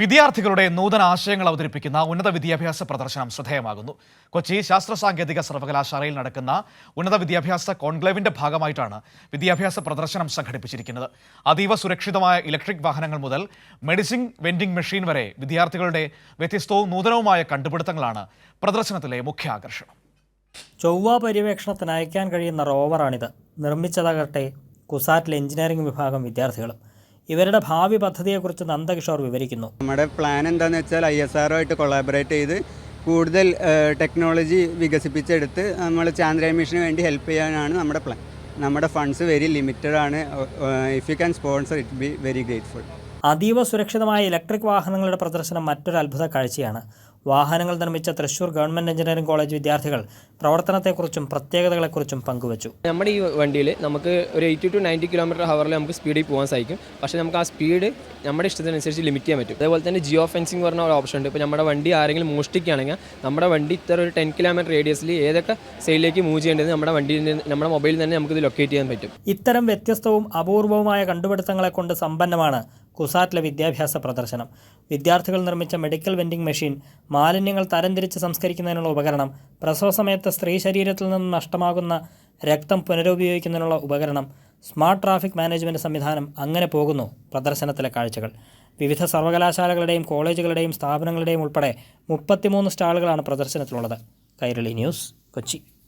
വിദ്യാർത്ഥികളുടെ നൂതന ആശയങ്ങൾ അവതരിപ്പിക്കുന്ന ഉന്നത വിദ്യാഭ്യാസ പ്രദർശനം ശ്രദ്ധേയമാകുന്നു. കൊച്ചി ശാസ്ത്ര സാങ്കേതിക സർവകലാശാലയിൽ നടക്കുന്ന ഉന്നത വിദ്യാഭ്യാസ കോൺക്ലേവിന്റെ ഭാഗമായിട്ടാണ് വിദ്യാഭ്യാസ പ്രദർശനം സംഘടിപ്പിച്ചിരിക്കുന്നത്. അതീവ സുരക്ഷിതമായ ഇലക്ട്രിക് വാഹനങ്ങൾ മുതൽ മെഡിസിൻ വെൻഡിംഗ് മെഷീൻ വരെ വിദ്യാർത്ഥികളുടെ വ്യത്യസ്തവും നൂതനവുമായ കണ്ടുപിടുത്തങ്ങളാണ് പ്രദർശനത്തിലെ മുഖ്യ ആകർഷണം. ചൊവ്വ പര്യവേക്ഷണത്തിന് അയക്കാൻ കഴിയുന്ന റോവറാണിത്. നിർമ്മിച്ചതാകട്ടെ കുസാറ്റിലെ എഞ്ചിനീയറിംഗ് വിഭാഗം വിദ്യാർത്ഥികളും. ഇവരുടെ ഭാവി പദ്ധതിയെക്കുറിച്ച് നന്ദകിഷോർ വിവരിക്കുന്നു. നമ്മുടെ പ്ലാൻ എന്താണെന്ന് വെച്ചാൽ ISRO കൊളാബറേറ്റ് ചെയ്ത് കൂടുതൽ ടെക്നോളജി വികസിപ്പിച്ചെടുത്ത് നമ്മൾ ചാന്ദ്രയാൻ മിഷന് വേണ്ടി ഹെൽപ്പ് ചെയ്യാനാണ് നമ്മുടെ പ്ലാൻ. നമ്മുടെ ഫണ്ട്സ് വെരി ലിമിറ്റഡ് ആണ്. If you can sponsor it be very grateful. അതീവ സുരക്ഷിതമായ ഇലക്ട്രിക് വാഹനങ്ങളുടെ പ്രദർശനം മറ്റൊരു അത്ഭുത കാഴ്ചയാണ്. വാഹനങ്ങൾ നിർമ്മിച്ച തൃശൂർ ഗവൺമെൻറ് എഞ്ചിനീയറിംഗ് കോളേജ് വിദ്യാർത്ഥികൾ പ്രവർത്തനത്തെക്കുറിച്ചും പ്രത്യേകതകളെക്കുറിച്ചും പങ്കുവച്ചു. നമ്മുടെ ഈ വണ്ടിയിൽ നമുക്ക് ഒരു 80 to 90 km/h നമുക്ക് സ്പീഡിൽ പോകാൻ സാധിക്കും. പക്ഷേ നമുക്ക് ആ സ്പീഡ് നമ്മുടെ ഇഷ്ടത്തിനനുസരിച്ച് ലിമിറ്റ് ചെയ്യാൻ പറ്റും. അതേപോലെ തന്നെ ജിയോ ഫെൻസിങ് പറഞ്ഞ ഒരു ഓപ്ഷൻ ഉണ്ട്. ഇപ്പോൾ നമ്മുടെ വണ്ടി ആരെങ്കിലും മോഷ്ടിക്കുകയാണെങ്കിൽ നമ്മുടെ വണ്ടി ഇത്ര ഒരു 10 km റേഡിയസിൽ ഏതൊക്കെ സൈഡിലേക്ക് മൂവ് ചെയ്യേണ്ടത് നമ്മുടെ മൊബൈലിൽ തന്നെ നമുക്കിത് ലൊക്കേറ്റ് ചെയ്യാൻ പറ്റും. ഇത്തരം വ്യത്യസ്തവും അപൂർവവുമായ കണ്ടുപിടുത്തങ്ങളെ കൊണ്ട് സമ്പന്നമാണ് കുസാറ്റിലെ വിദ്യാഭ്യാസ പ്രദർശനം. വിദ്യാർത്ഥികൾ നിർമ്മിച്ച മെഡിക്കൽ വെൻഡിംഗ് മെഷീൻ, മാലിന്യങ്ങൾ തരംതിരിച്ച് സംസ്കരിക്കുന്നതിനുള്ള ഉപകരണം, പ്രസവ സമയത്ത് സ്ത്രീ ശരീരത്തിൽ നിന്ന് നഷ്ടമാകുന്ന രക്തം പുനരുപയോഗിക്കുന്നതിനുള്ള ഉപകരണം, സ്മാർട്ട് ട്രാഫിക് മാനേജ്മെൻറ്റ് സംവിധാനം, അങ്ങനെ പോകുന്നു പ്രദർശനത്തിലെ കാഴ്ചകൾ. വിവിധ സർവകലാശാലകളുടെയും കോളേജുകളുടെയും സ്ഥാപനങ്ങളുടെയും ഉൾപ്പെടെ 33 സ്റ്റാളുകളാണ് പ്രദർശനത്തിലുള്ളത്. കൈരളി ന്യൂസ്, കൊച്ചി.